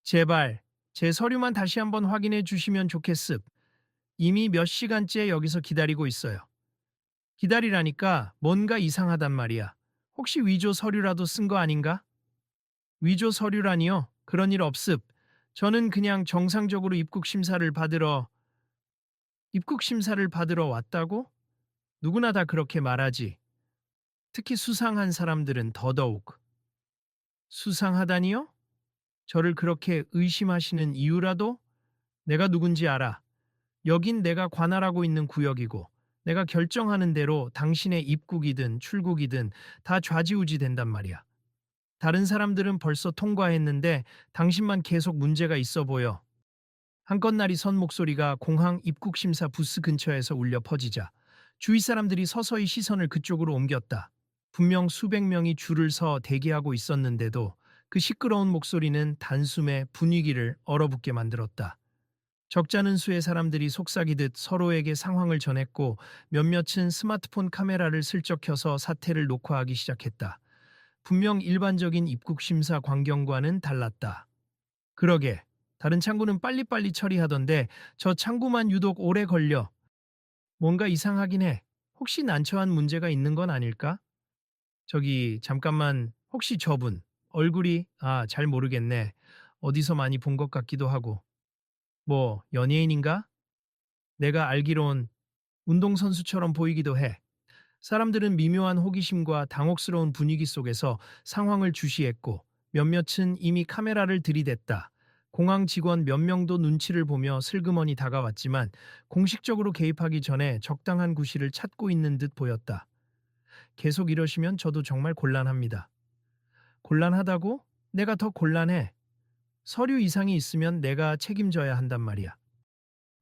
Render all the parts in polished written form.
제발 제 서류만 다시 한번 확인해 주시면 좋겠습. 이미 몇 시간째 여기서 기다리고 있어요. 기다리라니까 뭔가 이상하단 말이야. 혹시 위조 서류라도 쓴 거 아닌가? 위조 서류라니요? 그런 일 없습. 저는 그냥 정상적으로 입국 심사를 받으러 왔다고? 누구나 다 그렇게 말하지. 특히 수상한 사람들은 더더욱. 수상하다니요? 저를 그렇게 의심하시는 이유라도? 내가 누군지 알아. 여긴 내가 관할하고 있는 구역이고 내가 결정하는 대로 당신의 입국이든 출국이든 다 좌지우지 된단 말이야. 다른 사람들은 벌써 통과했는데 당신만 계속 문제가 있어 보여. 한껏날이 선 목소리가 공항 입국심사 부스 근처에서 울려 퍼지자 주위 사람들이 서서히 시선을 그쪽으로 옮겼다. 분명 수백 명이 줄을 서 대기하고 있었는데도 그 시끄러운 목소리는 단숨에 분위기를 얼어붙게 만들었다. 적잖은 수의 사람들이 속삭이듯 서로에게 상황을 전했고 몇몇은 스마트폰 카메라를 슬쩍 켜서 사태를 녹화하기 시작했다. 분명 일반적인 입국 심사 광경과는 달랐다. 그러게, 다른 창구는 빨리빨리 처리하던데 저 창구만 유독 오래 걸려. 뭔가 이상하긴 해. 혹시 난처한 문제가 있는 건 아닐까? 저기 잠깐만, 혹시 저분 얼굴이 잘 모르겠네. 어디서 많이 본 것 같기도 하고. 뭐 연예인인가? 내가 알기론 운동선수처럼 보이기도 해. 사람들은 미묘한 호기심과 당혹스러운 분위기 속에서 상황을 주시했고 몇몇은 이미 카메라를 들이댔다. 공항 직원 몇 명도 눈치를 보며 슬그머니 다가왔지만 공식적으로 개입하기 전에 적당한 구실을 찾고 있는 듯 보였다. 계속 이러시면 저도 정말 곤란합니다. 곤란하다고? 내가 더 곤란해. 서류 이상이 있으면 내가 책임져야 한단 말이야.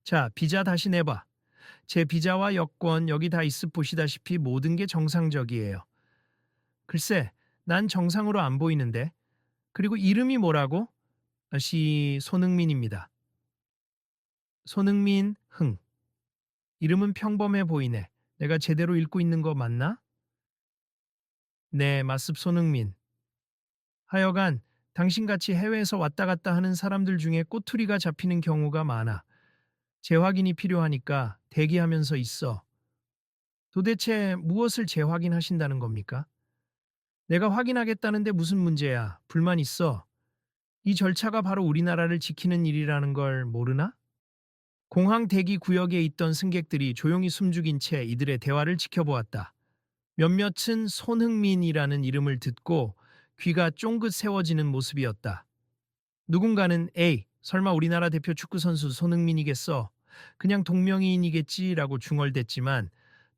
자, 비자 다시 내봐. 제 비자와 여권 여기 다 있습. 보시다시피 모든 게 정상적이에요. 글쎄, 난 정상으로 안 보이는데. 그리고 이름이 뭐라고? 손흥민입니다. 손흥민, 흥. 이름은 평범해 보이네. 내가 제대로 읽고 있는 거 맞나? 네, 맞습. 손흥민. 하여간 당신같이 해외에서 왔다 갔다 하는 사람들 중에 꼬투리가 잡히는 경우가 많아. 재확인이 필요하니까 대기하면서 있어. 도대체 무엇을 재확인하신다는 겁니까? 내가 확인하겠다는데 무슨 문제야? 불만 있어. 이 절차가 바로 우리나라를 지키는 일이라는 걸 모르나? 공항 대기 구역에 있던 승객들이 조용히 숨죽인 채 이들의 대화를 지켜보았다. 몇몇은 손흥민이라는 이름을 듣고 귀가 쫑긋 세워지는 모습이었다. 누군가는 에이, 설마 우리나라 대표 축구선수 손흥민이겠어? 그냥 동명이인이겠지라고 중얼댔지만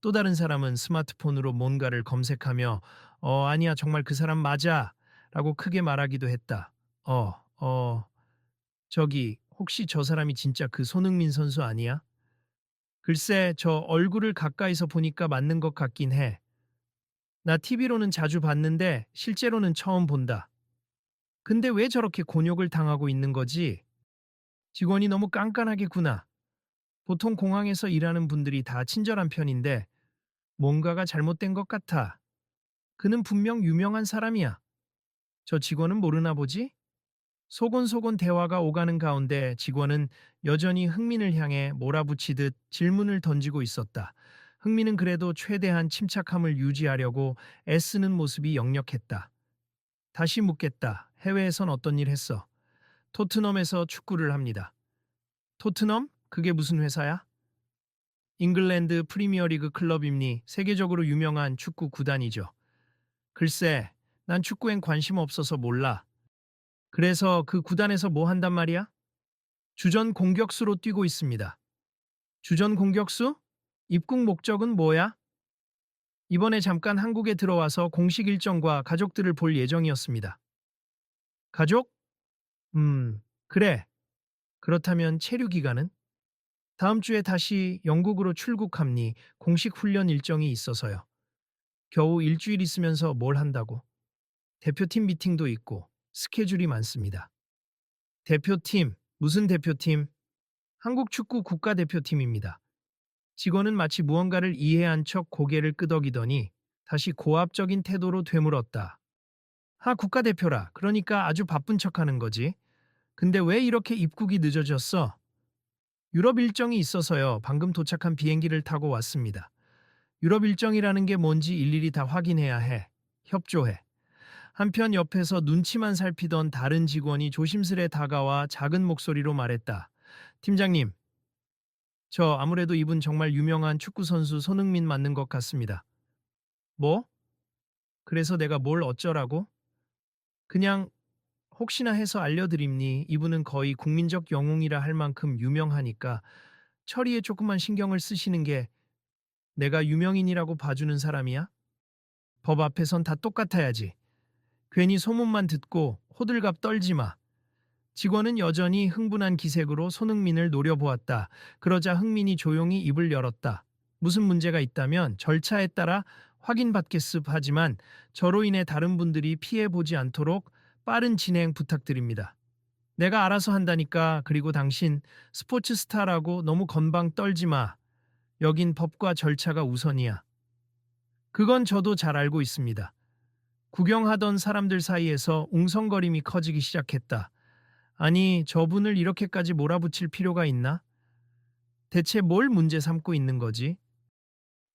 또 다른 사람은 스마트폰으로 뭔가를 검색하며 아니야, 정말 그 사람 맞아 라고 크게 말하기도 했다. 어, 어, 저기, 혹시 저 사람이 진짜 그 손흥민 선수 아니야? 글쎄, 저 얼굴을 가까이서 보니까 맞는 것 같긴 해. 나 TV로는 자주 봤는데 실제로는 처음 본다. 근데 왜 저렇게 곤욕을 당하고 있는 거지? 직원이 너무 깐깐하겠구나. 보통 공항에서 일하는 분들이 다 친절한 편인데 뭔가가 잘못된 것 같아. 그는 분명 유명한 사람이야. 저 직원은 모르나 보지? 소곤소곤 대화가 오가는 가운데 직원은 여전히 흥민을 향해 몰아붙이듯 질문을 던지고 있었다. 흥민은 그래도 최대한 침착함을 유지하려고 애쓰는 모습이 역력했다. 다시 묻겠다. 해외에선 어떤 일 했어? 토트넘에서 축구를 합니다. 토트넘? 그게 무슨 회사야? 잉글랜드 프리미어리그 클럽임니 세계적으로 유명한 축구 구단이죠. 글쎄, 난 축구엔 관심 없어서 몰라. 그래서 그 구단에서 뭐 한단 말이야? 주전 공격수로 뛰고 있습니다. 주전 공격수? 입국 목적은 뭐야? 이번에 잠깐 한국에 들어와서 공식 일정과 가족들을 볼 예정이었습니다. 가족? 그래. 그렇다면 체류 기간은? 다음 주에 다시 영국으로 출국합니 공식 훈련 일정이 있어서요. 겨우 일주일 있으면서 뭘 한다고? 대표팀 미팅도 있고 스케줄이 많습니다. 대표팀, 무슨 대표팀? 한국 축구 국가대표팀입니다. 직원은 마치 무언가를 이해한 척 고개를 끄덕이더니 다시 고압적인 태도로 되물었다. 국가대표라. 그러니까 아주 바쁜 척하는 거지. 근데 왜 이렇게 입국이 늦어졌어? 유럽 일정이 있어서요. 방금 도착한 비행기를 타고 왔습니다. 유럽 일정이라는 게 뭔지 일일이 다 확인해야 해. 협조해. 한편 옆에서 눈치만 살피던 다른 직원이 조심스레 다가와 작은 목소리로 말했다. 팀장님, 저 아무래도 이분 정말 유명한 축구선수 손흥민 맞는 것 같습니다. 뭐? 그래서 내가 뭘 어쩌라고? 그냥 혹시나 해서 알려드립니. 이분은 거의 국민적 영웅이라 할 만큼 유명하니까 처리에 조금만 신경을 쓰시는 게 내가 유명인이라고 봐주는 사람이야? 법 앞에선 다 똑같아야지. 괜히 소문만 듣고 호들갑 떨지 마. 직원은 여전히 흥분한 기색으로 손흥민을 노려보았다. 그러자 흥민이 조용히 입을 열었다. 무슨 문제가 있다면 절차에 따라 확인받겠습 하지만 저로 인해 다른 분들이 피해보지 않도록 빠른 진행 부탁드립니다. 내가 알아서 한다니까. 그리고 당신 스포츠 스타라고 너무 건방 떨지 마. 여긴 법과 절차가 우선이야. 그건 저도 잘 알고 있습니다. 구경하던 사람들 사이에서 웅성거림이 커지기 시작했다. 아니, 저분을 이렇게까지 몰아붙일 필요가 있나? 대체 뭘 문제 삼고 있는 거지?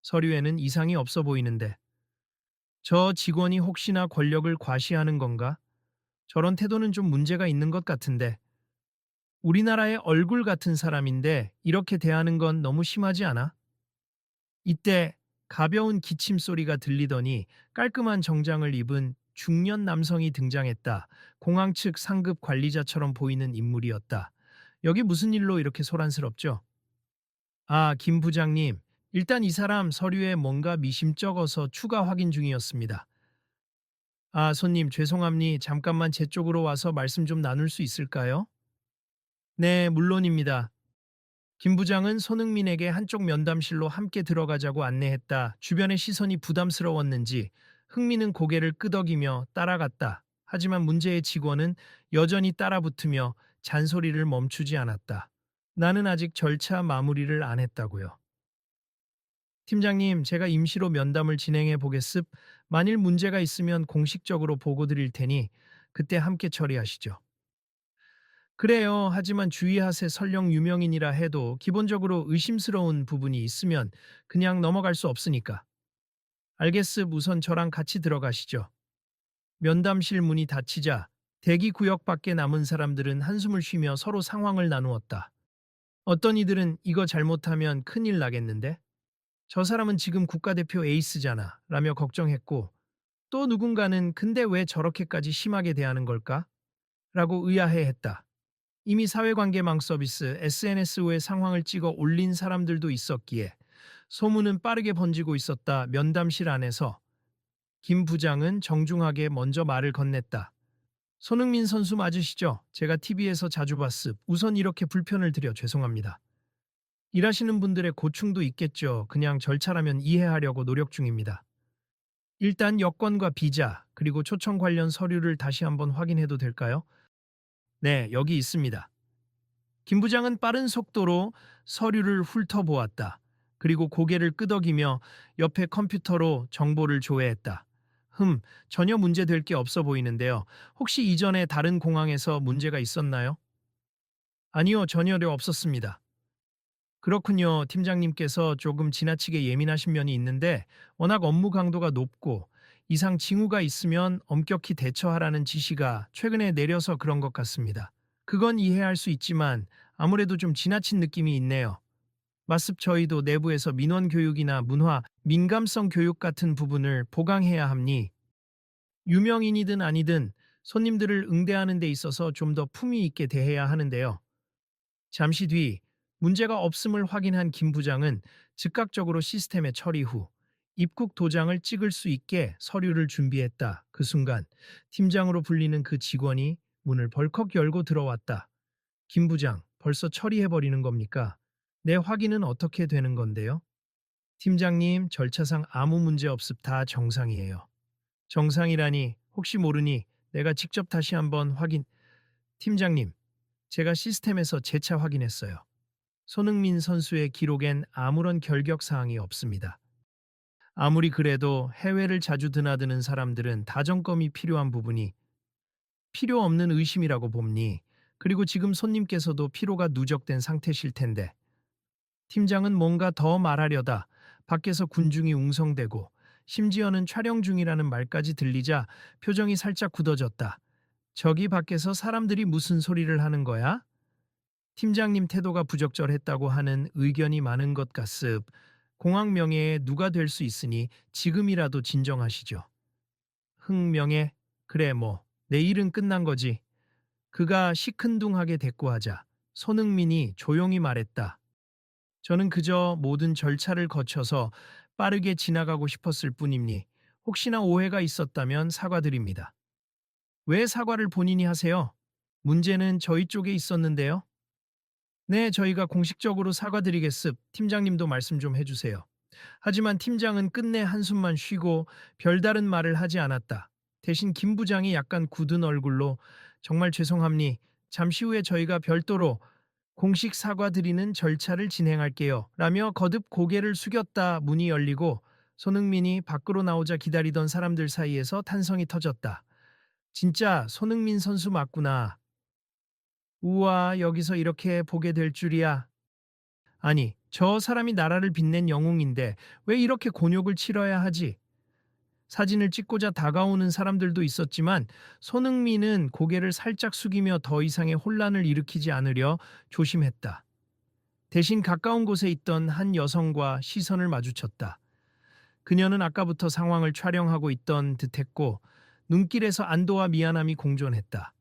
서류에는 이상이 없어 보이는데. 저 직원이 혹시나 권력을 과시하는 건가? 저런 태도는 좀 문제가 있는 것 같은데. 우리나라의 얼굴 같은 사람인데 이렇게 대하는 건 너무 심하지 않아? 이때 가벼운 기침 소리가 들리더니 깔끔한 정장을 입은 중년 남성이 등장했다. 공항 측 상급 관리자처럼 보이는 인물이었다. 여기 무슨 일로 이렇게 소란스럽죠? 아, 김 부장님. 일단 이 사람 서류에 뭔가 미심쩍어서 추가 확인 중이었습니다. 아, 손님 죄송합니. 잠깐만 제 쪽으로 와서 말씀 좀 나눌 수 있을까요? 네, 물론입니다. 김 부장은 손흥민에게 한쪽 면담실로 함께 들어가자고 안내했다. 주변의 시선이 부담스러웠는지 흥민은 고개를 끄덕이며 따라갔다. 하지만 문제의 직원은 여전히 따라붙으며 잔소리를 멈추지 않았다. 나는 아직 절차 마무리를 안 했다고요. 팀장님, 제가 임시로 면담을 진행해 보겠습. 만일 문제가 있으면 공식적으로 보고 드릴 테니 그때 함께 처리하시죠. 그래요. 하지만 주의하세. 설령 유명인이라 해도 기본적으로 의심스러운 부분이 있으면 그냥 넘어갈 수 없으니까. 알겠습. 우선 저랑 같이 들어가시죠. 면담실 문이 닫히자 대기 구역 밖에 남은 사람들은 한숨을 쉬며 서로 상황을 나누었다. 어떤 이들은 이거 잘못하면 큰일 나겠는데? 저 사람은 지금 국가대표 에이스잖아. 라며 걱정했고, 또 누군가는 근데 왜 저렇게까지 심하게 대하는 걸까? 라고 의아해했다. 이미 사회관계망 서비스 SNS에 상황을 찍어 올린 사람들도 있었기에 소문은 빠르게 번지고 있었다. 면담실 안에서 김 부장은 정중하게 먼저 말을 건넸다. 손흥민 선수 맞으시죠? 제가 TV에서 자주 봤습. 우선 이렇게 불편을 드려 죄송합니다. 일하시는 분들의 고충도 있겠죠. 그냥 절차라면 이해하려고 노력 중입니다. 일단 여권과 비자, 그리고 초청 관련 서류를 다시 한번 확인해도 될까요? 네, 여기 있습니다. 김 부장은 빠른 속도로 서류를 훑어보았다. 그리고 고개를 끄덕이며 옆에 컴퓨터로 정보를 조회했다. 전혀 문제될 게 없어 보이는데요. 혹시 이전에 다른 공항에서 문제가 있었나요? 아니요, 전혀 없었습니다. 그렇군요. 팀장님께서 조금 지나치게 예민하신 면이 있는데 워낙 업무 강도가 높고 이상 징후가 있으면 엄격히 대처하라는 지시가 최근에 내려서 그런 것 같습니다. 그건 이해할 수 있지만 아무래도 좀 지나친 느낌이 있네요. 마습 저희도 내부에서 민원 교육이나 문화, 민감성 교육 같은 부분을 보강해야 합니. 유명인이든 아니든 손님들을 응대하는 데 있어서 좀 더 품위 있게 대해야 하는데요. 잠시 뒤 문제가 없음을 확인한 김 부장은 즉각적으로 시스템에 처리 후 입국 도장을 찍을 수 있게 서류를 준비했다. 그 순간 팀장으로 불리는 그 직원이 문을 벌컥 열고 들어왔다. 김 부장, 벌써 처리해버리는 겁니까? 내 확인은 어떻게 되는 건데요? 팀장님, 절차상 아무 문제 없음. 다 정상이에요. 정상이라니 혹시 모르니 내가 직접 다시 한번 확인. 팀장님, 제가 시스템에서 재차 확인했어요. 손흥민 선수의 기록엔 아무런 결격 사항이 없습니다. 아무리 그래도 해외를 자주 드나드는 사람들은 다점검이 필요한 부분이 필요 없는 의심이라고 봅니. 그리고 지금 손님께서도 피로가 누적된 상태실 텐데. 팀장은 뭔가 더 말하려다 밖에서 군중이 웅성대고 심지어는 촬영 중이라는 말까지 들리자 표정이 살짝 굳어졌다. 저기 밖에서 사람들이 무슨 소리를 하는 거야? 팀장님 태도가 부적절했다고 하는 의견이 많은 것 같습. 공항 명예에 누가 될 수 있으니 지금이라도 진정하시죠. 흥명예? 그래 뭐 내 일은 끝난 거지. 그가 시큰둥하게 대꾸하자 손흥민이 조용히 말했다. 저는 그저 모든 절차를 거쳐서 빠르게 지나가고 싶었을 뿐이니 혹시나 오해가 있었다면 사과드립니다. 왜 사과를 본인이 하세요? 문제는 저희 쪽에 있었는데요. 네, 저희가 공식적으로 사과드리겠습. 팀장님도 말씀 좀 해주세요. 하지만 팀장은 끝내 한숨만 쉬고 별다른 말을 하지 않았다. 대신 김 부장이 약간 굳은 얼굴로 정말 죄송합니. 잠시 후에 저희가 별도로 공식 사과드리는 절차를 진행할게요. 라며 거듭 고개를 숙였다. 문이 열리고 손흥민이 밖으로 나오자 기다리던 사람들 사이에서 탄성이 터졌다. 진짜 손흥민 선수 맞구나. 우와, 여기서 이렇게 보게 될 줄이야. 아니, 저 사람이 나라를 빛낸 영웅인데 왜 이렇게 곤욕을 치러야 하지? 사진을 찍고자 다가오는 사람들도 있었지만 손흥민은 고개를 살짝 숙이며 더 이상의 혼란을 일으키지 않으려 조심했다. 대신 가까운 곳에 있던 한 여성과 시선을 마주쳤다. 그녀는 아까부터 상황을 촬영하고 있던 듯했고 눈길에서 안도와 미안함이 공존했다.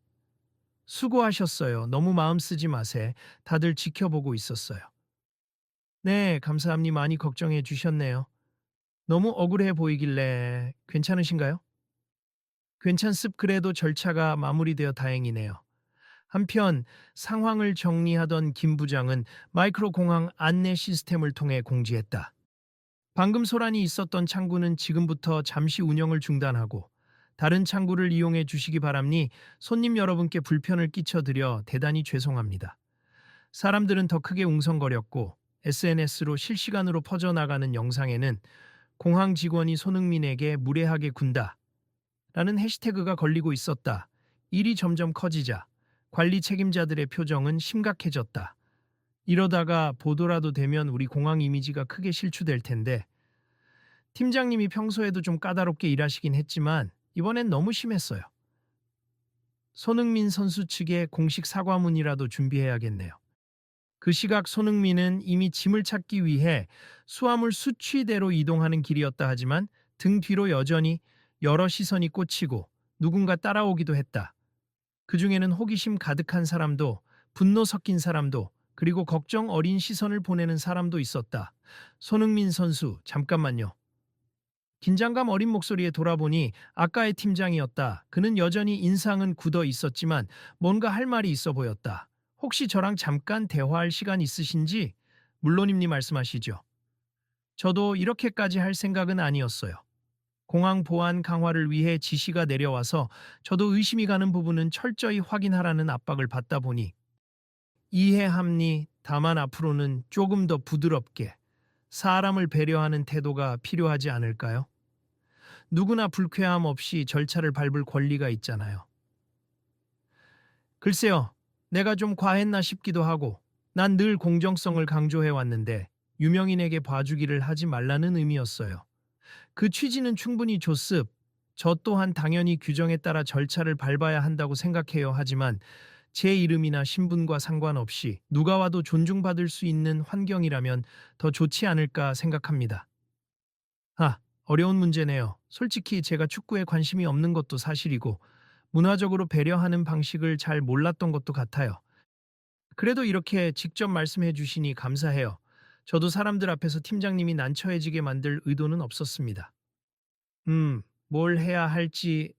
수고하셨어요. 너무 마음 쓰지 마세. 다들 지켜보고 있었어요. 네, 감사합니다. 많이 걱정해 주셨네요. 너무 억울해 보이길래 괜찮으신가요? 괜찮습. 그래도 절차가 마무리되어 다행이네요. 한편 상황을 정리하던 김 부장은 마이크로 공항 안내 시스템을 통해 공지했다. 방금 소란이 있었던 창구는 지금부터 잠시 운영을 중단하고 다른 창구를 이용해 주시기 바랍니. 손님 여러분께 불편을 끼쳐드려 대단히 죄송합니다. 사람들은 더 크게 웅성거렸고 SNS로 실시간으로 퍼져나가는 영상에는 공항 직원이 손흥민에게 무례하게 군다 라는 해시태그가 걸리고 있었다. 일이 점점 커지자 관리 책임자들의 표정은 심각해졌다. 이러다가 보도라도 되면 우리 공항 이미지가 크게 실추될 텐데. 팀장님이 평소에도 좀 까다롭게 일하시긴 했지만 이번엔 너무 심했어요. 손흥민 선수 측에 공식 사과문이라도 준비해야겠네요. 그 시각 손흥민은 이미 짐을 찾기 위해 수화물 수취대로 이동하는 길이었다 하지만 등 뒤로 여전히 여러 시선이 꽂히고 누군가 따라오기도 했다. 그 중에는 호기심 가득한 사람도, 분노 섞인 사람도, 그리고 걱정 어린 시선을 보내는 사람도 있었다. 손흥민 선수, 잠깐만요. 긴장감 어린 목소리에 돌아보니 아까의 팀장이었다. 그는 여전히 인상은 굳어 있었지만 뭔가 할 말이 있어 보였다. 혹시 저랑 잠깐 대화할 시간 있으신지? 물론입니 말씀하시죠. 저도 이렇게까지 할 생각은 아니었어요. 공항 보안 강화를 위해 지시가 내려와서 저도 의심이 가는 부분은 철저히 확인하라는 압박을 받다 보니 이해합니. 다만 앞으로는 조금 더 부드럽게 사람을 배려하는 태도가 필요하지 않을까요? 누구나 불쾌함 없이 절차를 밟을 권리가 있잖아요. 글쎄요, 내가 좀 과했나 싶기도 하고, 난 늘 공정성을 강조해 왔는데 유명인에게 봐주기를 하지 말라는 의미였어요. 그 취지는 충분히 좋습. 저 또한 당연히 규정에 따라 절차를 밟아야 한다고 생각해요. 하지만 제 이름이나 신분과 상관없이 누가 와도 존중받을 수 있는 환경이라면 더 좋지 않을까 생각합니다. 어려운 문제네요. 솔직히 제가 축구에 관심이 없는 것도 사실이고 문화적으로 배려하는 방식을 잘 몰랐던 것도 같아요. 그래도 이렇게 직접 말씀해 주시니 감사해요. 저도 사람들 앞에서 팀장님이 난처해지게 만들 의도는 없었습니다. 뭘 해야 할지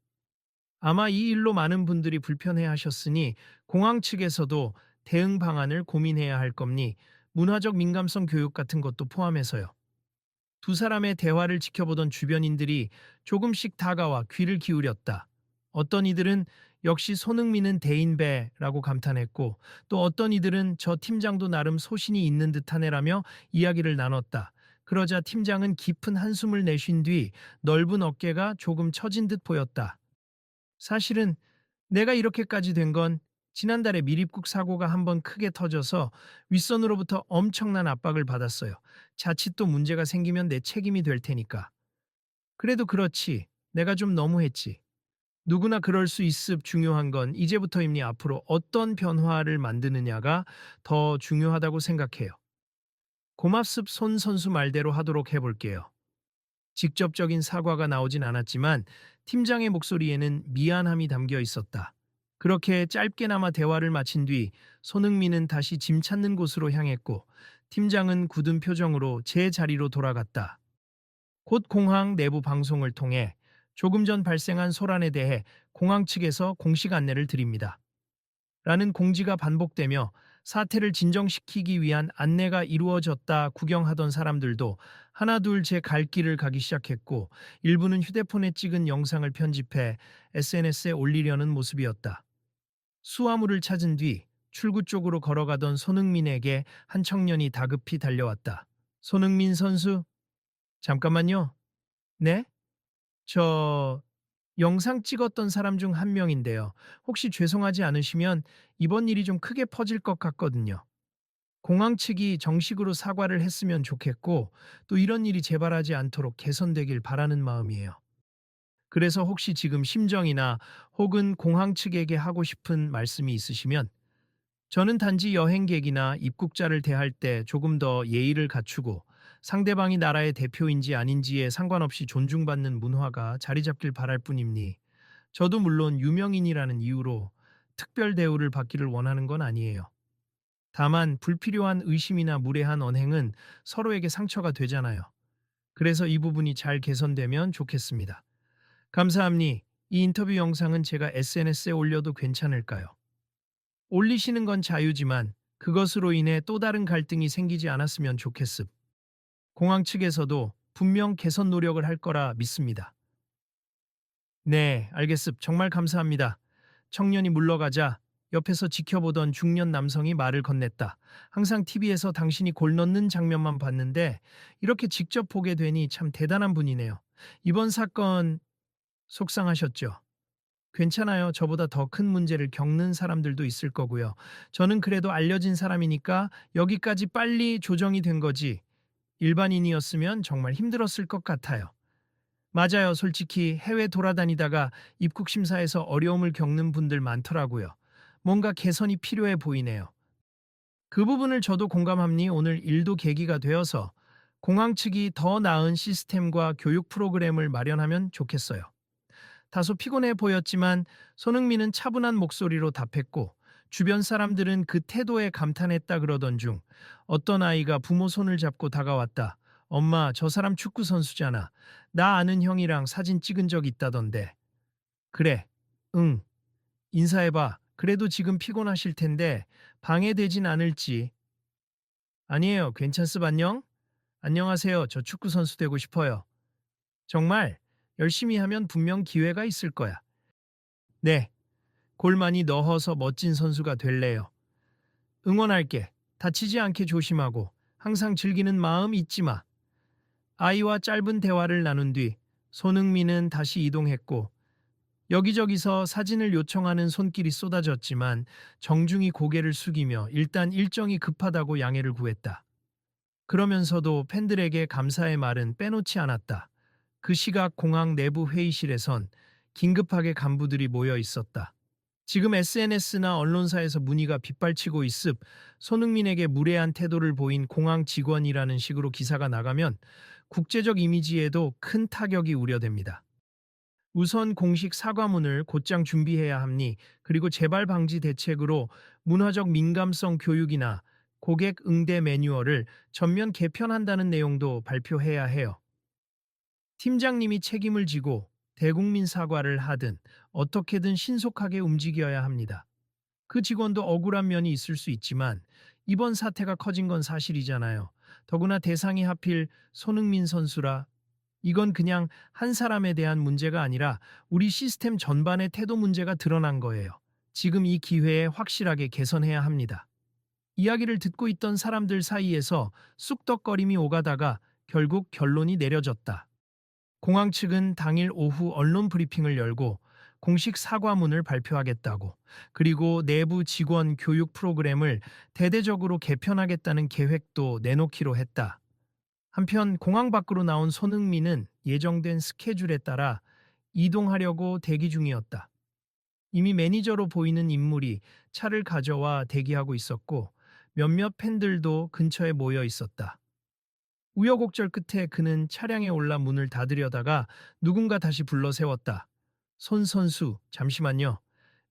아마 이 일로 많은 분들이 불편해 하셨으니 공항 측에서도 대응 방안을 고민해야 할 겁니 문화적 민감성 교육 같은 것도 포함해서요. 두 사람의 대화를 지켜보던 주변인들이 조금씩 다가와 귀를 기울였다. 어떤 이들은 역시 손흥민은 대인배라고 감탄했고 또 어떤 이들은 저 팀장도 나름 소신이 있는 듯하네라며 이야기를 나눴다. 그러자 팀장은 깊은 한숨을 내쉰 뒤 넓은 어깨가 조금 처진 듯 보였다. 사실은 내가 이렇게까지 된 건 지난달에 미립국 사고가 한번 크게 터져서 윗선으로부터 엄청난 압박을 받았어요. 자칫 또 문제가 생기면 내 책임이 될 테니까. 그래도 그렇지. 내가 좀 너무했지. 누구나 그럴 수 있습. 중요한 건 이제부터입니. 앞으로 어떤 변화를 만드느냐가 더 중요하다고 생각해요. 고맙습. 손 선수 말대로 하도록 해볼게요. 직접적인 사과가 나오진 않았지만 팀장의 목소리에는 미안함이 담겨 있었다. 그렇게 짧게나마 대화를 마친 뒤 손흥민은 다시 짐 찾는 곳으로 향했고 팀장은 굳은 표정으로 제 자리로 돌아갔다. 곧 공항 내부 방송을 통해 조금 전 발생한 소란에 대해 공항 측에서 공식 안내를 드립니다. 라는 공지가 반복되며 사태를 진정시키기 위한 안내가 이루어졌다. 구경하던 사람들도 하나둘 제 갈 길을 가기 시작했고 일부는 휴대폰에 찍은 영상을 편집해 SNS에 올리려는 모습이었다. 수화물을 찾은 뒤 출구 쪽으로 걸어가던 손흥민에게 한 청년이 다급히 달려왔다. 손흥민 선수, 잠깐만요. 네? 저 영상 찍었던 사람 중 한 명인데요. 혹시 죄송하지 않으시면 이번 일이 좀 크게 퍼질 것 같거든요. 공항 측이 정식으로 사과를 했으면 좋겠고 또 이런 일이 재발하지 않도록 개선되길 바라는 마음이에요. 그래서 혹시 지금 심정이나 혹은 공항 측에게 하고 싶은 말씀이 있으시면 저는 단지 여행객이나 입국자를 대할 때 조금 더 예의를 갖추고 상대방이 나라의 대표인지 아닌지에 상관없이 존중받는 문화가 자리 잡길 바랄 뿐입니. 저도 물론 유명인이라는 이유로 특별 대우를 받기를 원하는 건 아니에요. 다만 불필요한 의심이나 무례한 언행은 서로에게 상처가 되잖아요. 그래서 이 부분이 잘 개선되면 좋겠습니다. 감사합니. 이 인터뷰 영상은 제가 SNS에 올려도 괜찮을까요? 올리시는 건 자유지만 그것으로 인해 또 다른 갈등이 생기지 않았으면 좋겠습. 공항 측에서도 분명 개선 노력을 할 거라 믿습니다. 네, 알겠습. 정말 감사합니다. 청년이 물러가자 옆에서 지켜보던 중년 남성이 말을 건넸다. 항상 TV에서 당신이 골 넣는 장면만 봤는데 이렇게 직접 보게 되니 참 대단한 분이네요. 이번 사건 속상하셨죠? 괜찮아요. 저보다 더 큰 문제를 겪는 사람들도 있을 거고요. 저는 그래도 알려진 사람이니까 여기까지 빨리 조정이 된 거지. 일반인이었으면 정말 힘들었을 것 같아요. 맞아요. 솔직히 해외 돌아다니다가 입국 심사에서 어려움을 겪는 분들 많더라고요. 뭔가 개선이 필요해 보이네요. 그 부분을 저도 공감합니. 오늘 일도 계기가 되어서 공항 측이 더 나은 시스템과 교육 프로그램을 마련하면 좋겠어요. 다소 피곤해 보였지만 손흥민은 차분한 목소리로 답했고 주변 사람들은 그 태도에 감탄했다. 그러던 중 어떤 아이가 부모 손을 잡고 다가왔다. 엄마, 저 사람 축구 선수잖아. 나 아는 형이랑 사진 찍은 적 있다던데. 그래. 응. 인사해봐. 그래도 지금 피곤하실 텐데 방해되진 않을지. 아니에요. 괜찮습. 안녕? 안녕하세요. 저 축구 선수 되고 싶어요. 정말 열심히 하면 분명 기회가 있을 거야. 네. 골 많이 넣어서 멋진 선수가 될래요. 응원할게. 다치지 않게 조심하고 항상 즐기는 마음 잊지 마. 아이와 짧은 대화를 나눈 뒤 손흥민은 다시 이동했고 여기저기서 사진을 요청하는 손길이 쏟아졌지만 정중히 고개를 숙이며 일단 일정이 급하다고 양해를 구했다. 그러면서도 팬들에게 감사의 말은 빼놓지 않았다. 그 시각 공항 내부 회의실에선 긴급하게 간부들이 모여 있었다. 지금 SNS나 언론사에서 문의가 빗발치고 있습. 손흥민에게 무례한 태도를 보인 공항 직원이라는 식으로 기사가 나가면 국제적 이미지에도 큰 타격이 우려됩니다. 우선 공식 사과문을 곧장 준비해야 합니. 그리고 재발 방지 대책으로 문화적 민감성 교육이나 고객 응대 매뉴얼을 전면 개편한다는 내용도 발표해야 해요. 팀장님이 책임을 지고 대국민 사과를 하든 어떻게든 신속하게 움직여야 합니다. 그 직원도 억울한 면이 있을 수 있지만 이번 사태가 커진 건 사실이잖아요. 더구나 대상이 하필 손흥민 선수라 이건 그냥 한 사람에 대한 문제가 아니라 우리 시스템 전반의 태도 문제가 드러난 거예요. 지금 이 기회에 확실하게 개선해야 합니다. 이야기를 듣고 있던 사람들 사이에서 쑥덕거림이 오가다가 결국 결론이 내려졌다. 공항 측은 당일 오후 언론 브리핑을 열고 공식 사과문을 발표하겠다고, 그리고 내부 직원 교육 프로그램을 대대적으로 개편하겠다는 계획도 내놓기로 했다. 한편 공항 밖으로 나온 손흥민은 예정된 스케줄에 따라 이동하려고 대기 중이었다. 이미 매니저로 보이는 인물이 차를 가져와 대기하고 있었고 몇몇 팬들도 근처에 모여 있었다. 우여곡절 끝에 그는 차량에 올라 문을 닫으려다가 누군가 다시 불러 세웠다. 손 선수, 잠시만요.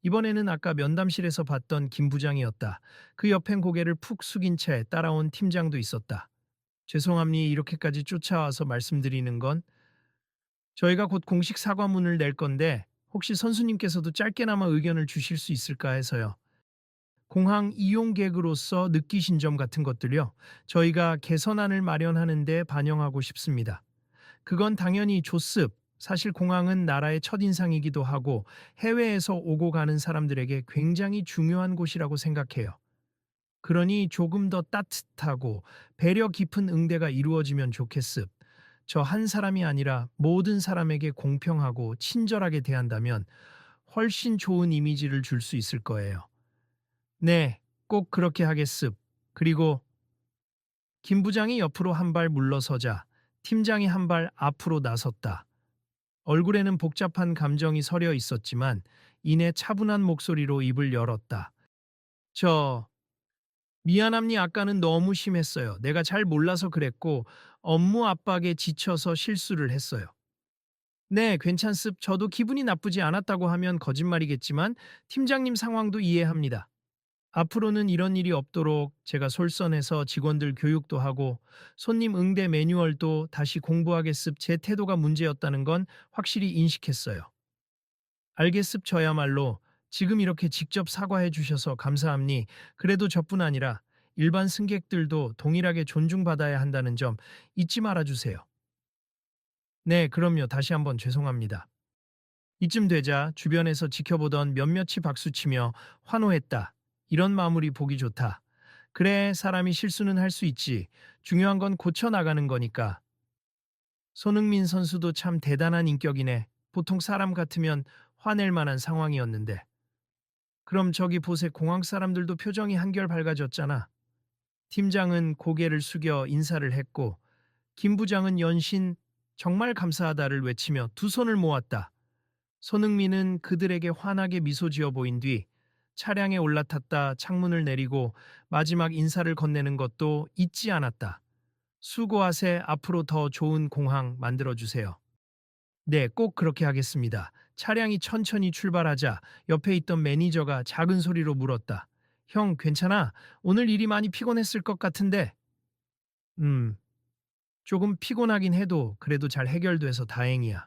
이번에는 아까 면담실에서 봤던 김 부장이었다. 그 옆엔 고개를 푹 숙인 채 따라온 팀장도 있었다. 죄송합니 이렇게까지 쫓아와서 말씀드리는 건 저희가 곧 공식 사과문을 낼 건데 혹시 선수님께서도 짧게나마 의견을 주실 수 있을까 해서요. 공항 이용객으로서 느끼신 점 같은 것들요. 저희가 개선안을 마련하는 데 반영하고 싶습니다. 그건 당연히 조습. 사실 공항은 나라의 첫인상이기도 하고 해외에서 오고 가는 사람들에게 굉장히 중요한 곳이라고 생각해요. 그러니 조금 더 따뜻하고 배려 깊은 응대가 이루어지면 좋겠습. 저 한 사람이 아니라 모든 사람에게 공평하고 친절하게 대한다면 훨씬 좋은 이미지를 줄 수 있을 거예요. 네, 꼭 그렇게 하겠습. 그리고 김 부장이 옆으로 한 발 물러서자 팀장이 한 발 앞으로 나섰다. 얼굴에는 복잡한 감정이 서려 있었지만 이내 차분한 목소리로 입을 열었다. 저 미안합니 아까는 너무 심했어요. 내가 잘 몰라서 그랬고 업무 압박에 지쳐서 실수를 했어요. 네, 괜찮습. 저도 기분이 나쁘지 않았다고 하면 거짓말이겠지만 팀장님 상황도 이해합니다. 앞으로는 이런 일이 없도록 제가 솔선해서 직원들 교육도 하고 손님 응대 매뉴얼도 다시 공부하겠습. 제 태도가 문제였다는 건 확실히 인식했어요. 알겠습. 저야말로 지금 이렇게 직접 사과해 주셔서 감사합니. 그래도 저뿐 아니라 일반 승객들도 동일하게 존중받아야 한다는 점 잊지 말아 주세요. 네, 그럼요. 다시 한번 죄송합니다. 이쯤 되자 주변에서 지켜보던 몇몇이 박수치며 환호했다. 이런 마무리 보기 좋다. 그래, 사람이 실수는 할 수 있지. 중요한 건 고쳐나가는 거니까. 손흥민 선수도 참 대단한 인격이네. 보통 사람 같으면 화낼 만한 상황이었는데. 그럼 저기 보세 공항 사람들도 표정이 한결 밝아졌잖아. 팀장은 고개를 숙여 인사를 했고 김 부장은 연신 정말 감사하다를 외치며 두 손을 모았다. 손흥민은 그들에게 환하게 미소 지어 보인 뒤 차량에 올라탔다 창문을 내리고 마지막 인사를 건네는 것도 잊지 않았다. 수고하세 앞으로 더 좋은 공항 만들어주세요. 네, 꼭 그렇게 하겠습니다. 차량이 천천히 출발하자 옆에 있던 매니저가 작은 소리로 물었다. 형, 괜찮아? 오늘 일이 많이 피곤했을 것 같은데. 음, 조금 피곤하긴 해도 그래도 잘 해결돼서 다행이야.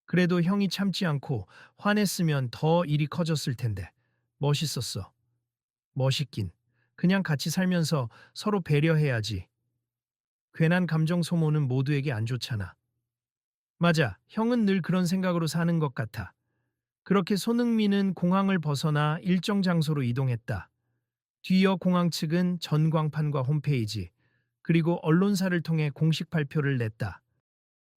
그래도 형이 참지 않고 화냈으면 더 일이 커졌을 텐데. 멋있었어. 멋있긴. 그냥 같이 살면서 서로 배려해야지. 괜한 감정 소모는 모두에게 안 좋잖아. 맞아. 형은 늘 그런 생각으로 사는 것 같아. 그렇게 손흥민은 공항을 벗어나 일정 장소로 이동했다. 뒤이어 공항 측은 전광판과 홈페이지, 그리고 언론사를 통해 공식 발표를 냈다.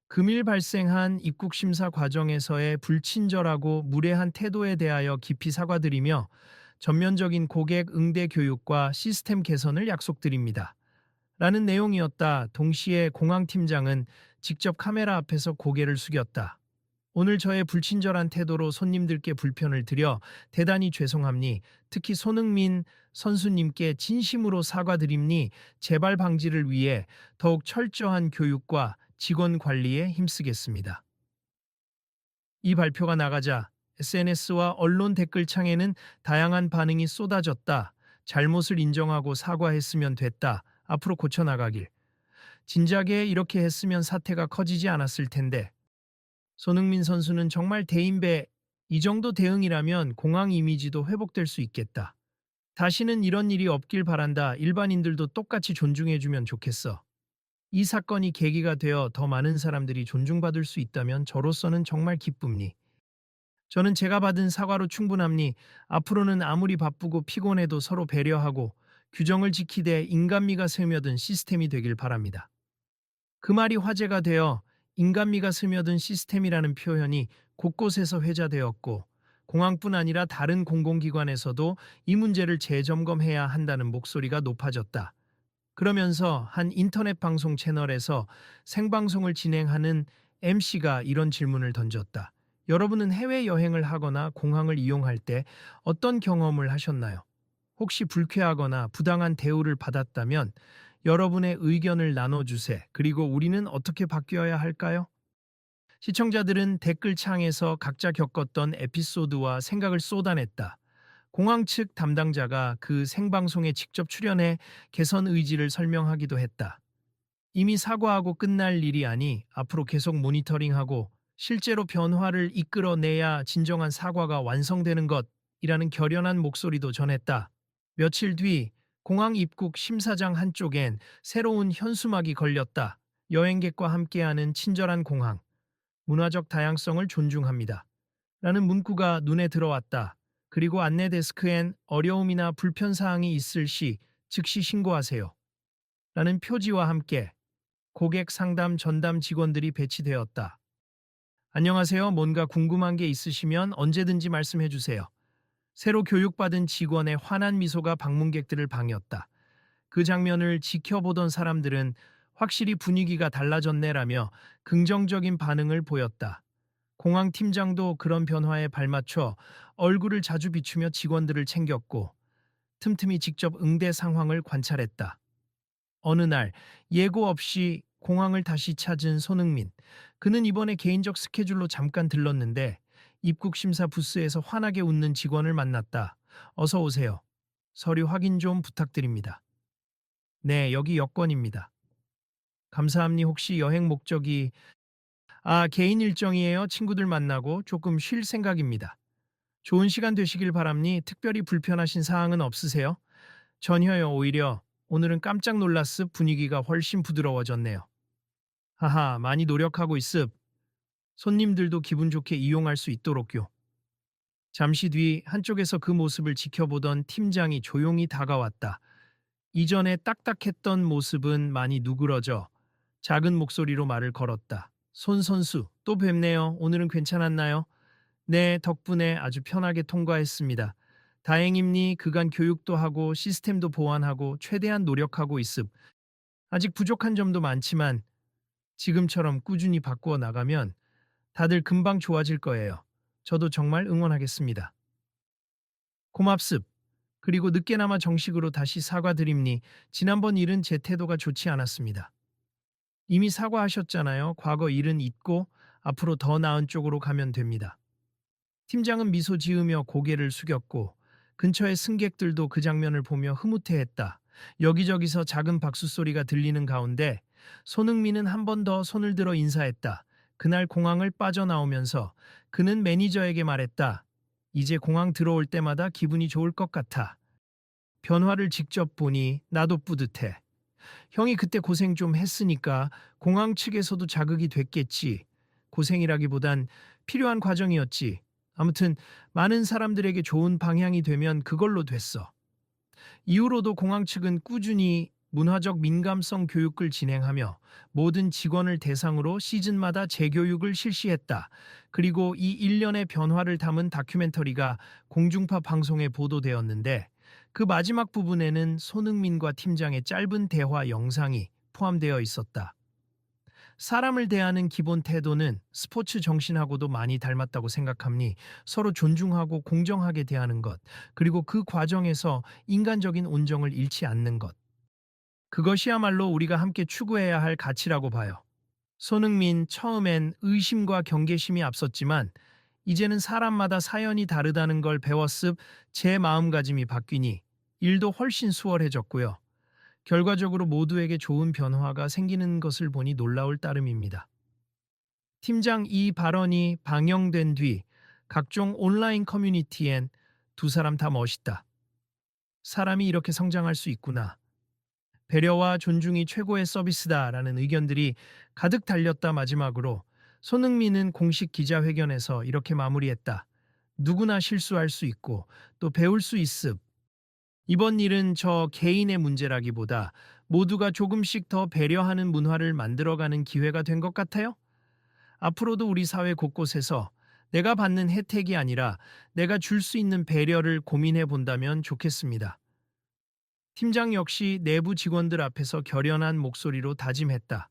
금일 발생한 입국 심사 과정에서의 불친절하고 무례한 태도에 대하여 깊이 사과드리며 전면적인 고객 응대 교육과 시스템 개선을 약속드립니다. 라는 내용이었다. 동시에 공항팀장은 직접 카메라 앞에서 고개를 숙였다. 오늘 저의 불친절한 태도로 손님들께 불편을 드려 대단히 죄송합니. 특히 손흥민 선수님께 진심으로 사과드립니. 재발 방지를 위해 더욱 철저한 교육과 직원 관리에 힘쓰겠습니다. 이 발표가 나가자 SNS와 언론 댓글창에는 다양한 반응이 쏟아졌다. 잘못을 인정하고 사과했으면 됐다. 앞으로 고쳐나가길. 진작에 이렇게 했으면 사태가 커지지 않았을 텐데. 손흥민 선수는 정말 대인배, 이 정도 대응이라면 공항 이미지도 회복될 수 있겠다. 다시는 이런 일이 없길 바란다. 일반인들도 똑같이 존중해주면 좋겠어. 이 사건이 계기가 되어 더 많은 사람들이 존중받을 수 있다면 저로서는 정말 기쁨니. 저는 제가 받은 사과로 충분합니. 앞으로는 아무리 바쁘고 피곤해도 서로 배려하고 규정을 지키되 인간미가 스며든 시스템이 되길 바랍니다. 그 말이 화제가 되어 인간미가 스며든 시스템이라는 표현이 곳곳에서 회자되었고 공항뿐 아니라 다른 공공기관에서도 이 문제를 재점검해야 한다는 목소리가 높아졌다. 그러면서 한 인터넷 방송 채널에서 생방송을 진행하는 MC가 이런 질문을 던졌다. 여러분은 해외여행을 하거나 공항을 이용할 때 어떤 경험을 하셨나요? 혹시 불쾌하거나 부당한 대우를 받았다면 여러분의 의견을 나눠주세요. 그리고 우리는 어떻게 바뀌어야 할까요? 시청자들은 댓글창에서 각자 겪었던 에피소드와 생각을 쏟아냈다. 공항 측 담당자가 그 생방송에 직접 출연해 개선 의지를 설명하기도 했다. 이미 사과하고 끝날 일이 아니 앞으로 계속 모니터링하고 실제로 변화를 이끌어내야 진정한 사과가 완성되는 것이라는 결연한 목소리도 전했다. 며칠 뒤 공항 입국 심사장 한쪽엔 새로운 현수막이 걸렸다. 여행객과 함께하는 친절한 공항, 문화적 다양성을 존중합니다. 라는 문구가 눈에 들어왔다. 그리고 안내 데스크엔 어려움이나 불편사항이 있을 시 즉시 신고하세요. 라는 표지와 함께 고객 상담 전담 직원들이 배치되었다. 안녕하세요. 뭔가 궁금한 게 있으시면 언제든지 말씀해 주세요. 새로 교육받은 직원의 환한 미소가 방문객들을 반겼다. 그 장면을 지켜보던 사람들은 확실히 분위기가 달라졌네라며 긍정적인 반응을 보였다. 공항 팀장도 그런 변화에 발맞춰 얼굴을 자주 비추며 직원들을 챙겼고 틈틈이 직접 응대 상황을 관찰했다. 어느 날 예고 없이 공항을 다시 찾은 손흥민. 그는 이번에 개인적 스케줄로 잠깐 들렀는데 입국 심사 부스에서 환하게 웃는 직원을 만났다. 어서 오세요. 서류 확인 좀 부탁드립니다. 네, 여기 여권입니다. 감사합니다. 혹시 여행 목적이 개인 일정이에요. 친구들 만나고 조금 쉴 생각입니다. 좋은 시간 되시길 바랍니. 특별히 불편하신 사항은 없으세요? 전혀요. 오히려 오늘은 깜짝 놀랐습. 분위기가 훨씬 부드러워졌네요. 하하, 많이 노력하고 있습. 손님들도 기분 좋게 이용할 수 있도록요. 잠시 뒤 한쪽에서 그 모습을 지켜보던 팀장이 조용히 다가왔다. 이전에 딱딱했던 모습은 많이 누그러져 작은 목소리로 말을 걸었다. 손 선수, 또 뵙네요. 오늘은 괜찮았나요? 네, 덕분에 아주 편하게 통과했습니다. 다행입니. 그간 교육도 하고 시스템도 보완하고 최대한 노력하고 있음. 아직 부족한 점도 많지만 지금처럼 꾸준히 바꾸어 나가면 다들 금방 좋아질 거예요. 저도 정말 응원하겠습니다. 고맙습. 그리고 늦게나마 정식으로 다시 사과드립니. 지난번 일은 제 태도가 좋지 않았습니다. 이미 사과하셨잖아요. 과거 일은 잊고 앞으로 더 나은 쪽으로 가면 됩니다. 팀장은 미소 지으며 고개를 숙였고 근처의 승객들도 그 장면을 보며 흐뭇해했다. 여기저기서 작은 박수 소리가 들리는 가운데 손흥민은 한 번 더 손을 들어 인사했다. 그날 공항을 빠져나오면서 그는 매니저에게 말했다. 이제 공항 들어올 때마다 기분이 좋을 것 같아. 변화를 직접 보니 나도 뿌듯해. 형이 그때 고생 좀 했으니까 공항 측에서도 자극이 됐겠지. 고생이라기보단 필요한 과정이었지. 아무튼 많은 사람들에게 좋은 방향이 되면 그걸로 됐어. 이후로도 공항 측은 꾸준히 문화적 민감성 교육을 진행하며 모든 직원을 대상으로 시즌마다 재교육을 실시했다. 그리고 이 일련의 변화를 담은 다큐멘터리가 공중파 방송에 보도되었는데 그 마지막 부분에는 손흥민과 팀장의 짧은 대화 영상이 포함되어 있었다. 사람을 대하는 기본 태도는 스포츠 정신하고도 많이 닮았다고 생각합니. 서로 존중하고 공정하게 대하는 것, 그리고 그 과정에서 인간적인 온정을 잃지 않는 것. 그것이야말로 우리가 함께 추구해야 할 가치라고 봐요. 손흥민 처음엔 의심과 경계심이 앞섰지만 이제는 사람마다 사연이 다르다는 걸 배웠습. 제 마음가짐이 바뀌니 일도 훨씬 수월해졌고요. 결과적으로 모두에게 좋은 변화가 생기는 것을 보니 놀라울 따름입니다. 팀장 이 발언이 방영된 뒤 각종 온라인 커뮤니티엔 두 사람 다 멋있다. 사람이 이렇게 성장할 수 있구나. 배려와 존중이 최고의 서비스다라는 의견들이 가득 달렸다. 마지막으로 손흥민은 공식 기자회견에서 이렇게 마무리했다. 누구나 실수할 수 있고 또 배울 수 있음. 이번 일은 저 개인의 문제라기보다 모두가 조금씩 더 배려하는 문화를 만들어가는 기회가 된 것 같아요. 앞으로도 우리 사회 곳곳에서 내가 받는 혜택이 아니라 내가 줄 수 있는 배려를 고민해 본다면 좋겠습니다. 팀장 역시 내부 직원들 앞에서 결연한 목소리로 다짐했다.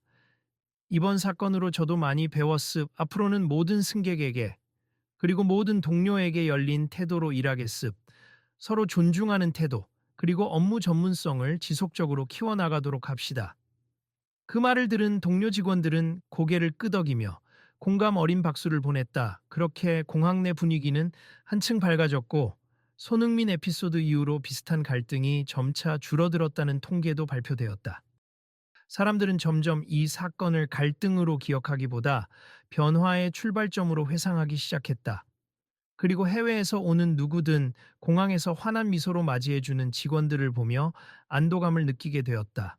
이번 사건으로 저도 많이 배웠습. 앞으로는 모든 승객에게 그리고 모든 동료에게 열린 태도로 일하겠습. 서로 존중하는 태도, 그리고 업무 전문성을 지속적으로 키워나가도록 합시다. 그 말을 들은 동료 직원들은 고개를 끄덕이며 공감 어린 박수를 보냈다. 그렇게 공항 내 분위기는 한층 밝아졌고, 손흥민 에피소드 이후로 비슷한 갈등이 점차 줄어들었다는 통계도 발표되었다. 사람들은 점점 이 사건을 갈등으로 기억하기보다 변화의 출발점으로 회상하기 시작했다. 그리고 해외에서 오는 누구든 공항에서 환한 미소로 맞이해주는 직원들을 보며 안도감을 느끼게 되었다.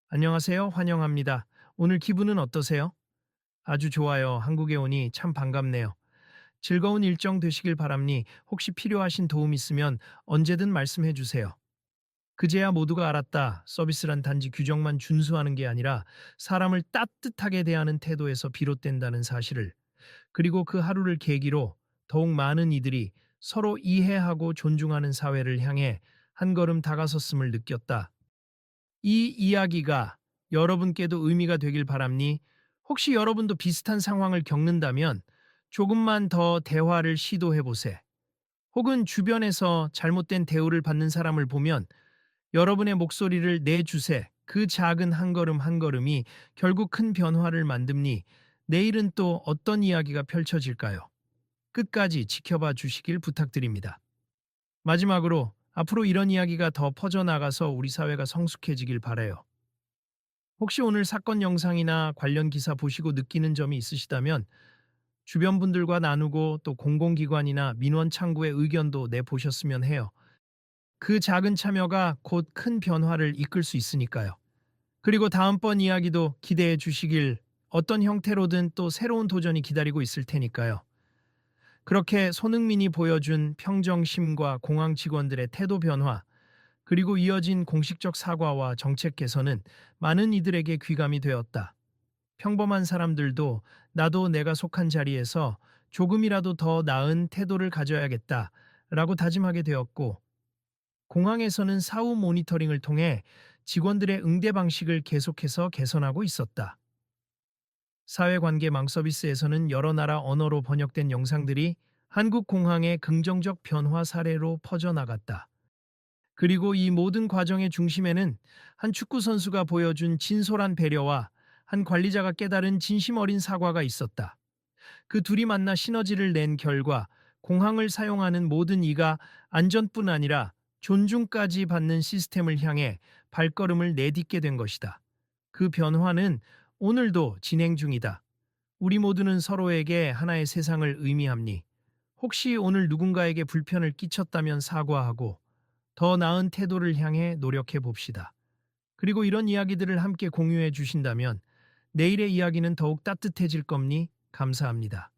안녕하세요. 환영합니다. 오늘 기분은 어떠세요? 아주 좋아요. 한국에 오니 참 반갑네요. 즐거운 일정 되시길 바랍니. 혹시 필요하신 도움 있으면 언제든 말씀해 주세요. 그제야 모두가 알았다. 서비스란 단지 규정만 준수하는 게 아니라 사람을 따뜻하게 대하는 태도에서 비롯된다는 사실을. 그리고 그 하루를 계기로 더욱 많은 이들이 서로 이해하고 존중하는 사회를 향해 한 걸음 다가섰음을 느꼈다. 이 이야기가 여러분께도 의미가 되길 바랍니. 혹시 여러분도 비슷한 상황을 겪는다면 조금만 더 대화를 시도해 보세요. 혹은 주변에서 잘못된 대우를 받는 사람을 보면 여러분의 목소리를 내주세. 그 작은 한 걸음 한 걸음이 결국 큰 변화를 만듭니. 내일은 또 어떤 이야기가 펼쳐질까요? 끝까지 지켜봐 주시길 부탁드립니다. 마지막으로 앞으로 이런 이야기가 더 퍼져나가서 우리 사회가 성숙해지길 바라요. 혹시 오늘 사건 영상이나 관련 기사 보시고 느끼는 점이 있으시다면 주변 분들과 나누고 또 공공기관이나 민원 창구의 의견도 내보셨으면 해요. 그 작은 참여가 곧 큰 변화를 이끌 수 있으니까요. 그리고 다음번 이야기도 기대해 주시길. 어떤 형태로든 또 새로운 도전이 기다리고 있을 테니까요. 그렇게 손흥민이 보여준 평정심과 공항 직원들의 태도 변화, 그리고 이어진 공식적 사과와 정책 개선은 많은 이들에게 귀감이 되었다. 평범한 사람들도 나도 내가 속한 자리에서 조금이라도 더 나은 태도를 가져야겠다 라고 다짐하게 되었고, 공항에서는 사후 모니터링을 통해 직원들의 응대 방식을 계속해서 개선하고 있었다. 사회관계망 서비스에서는 여러 나라 언어로 번역된 영상들이 한국 공항의 긍정적 변화 사례로 퍼져나갔다. 그리고 이 모든 과정의 중심에는 한 축구 선수가 보여준 진솔한 배려와 한 관리자가 깨달은 진심 어린 사과가 있었다. 그 둘이 만나 시너지를 낸 결과 공항을 사용하는 모든 이가 안전뿐 아니라 존중까지 받는 시스템을 향해 발걸음을 내딛게 된 것이다. 그 변화는 오늘도 진행 중이다. 우리 모두는 서로에게 하나의 세상을 의미합니. 혹시 오늘 누군가에게 불편을 끼쳤다면 사과하고 더 나은 태도를 향해 노력해 봅시다. 그리고 이런 이야기들을 함께 공유해 주신다면 내일의 이야기는 더욱 따뜻해질 겁니? 감사합니다.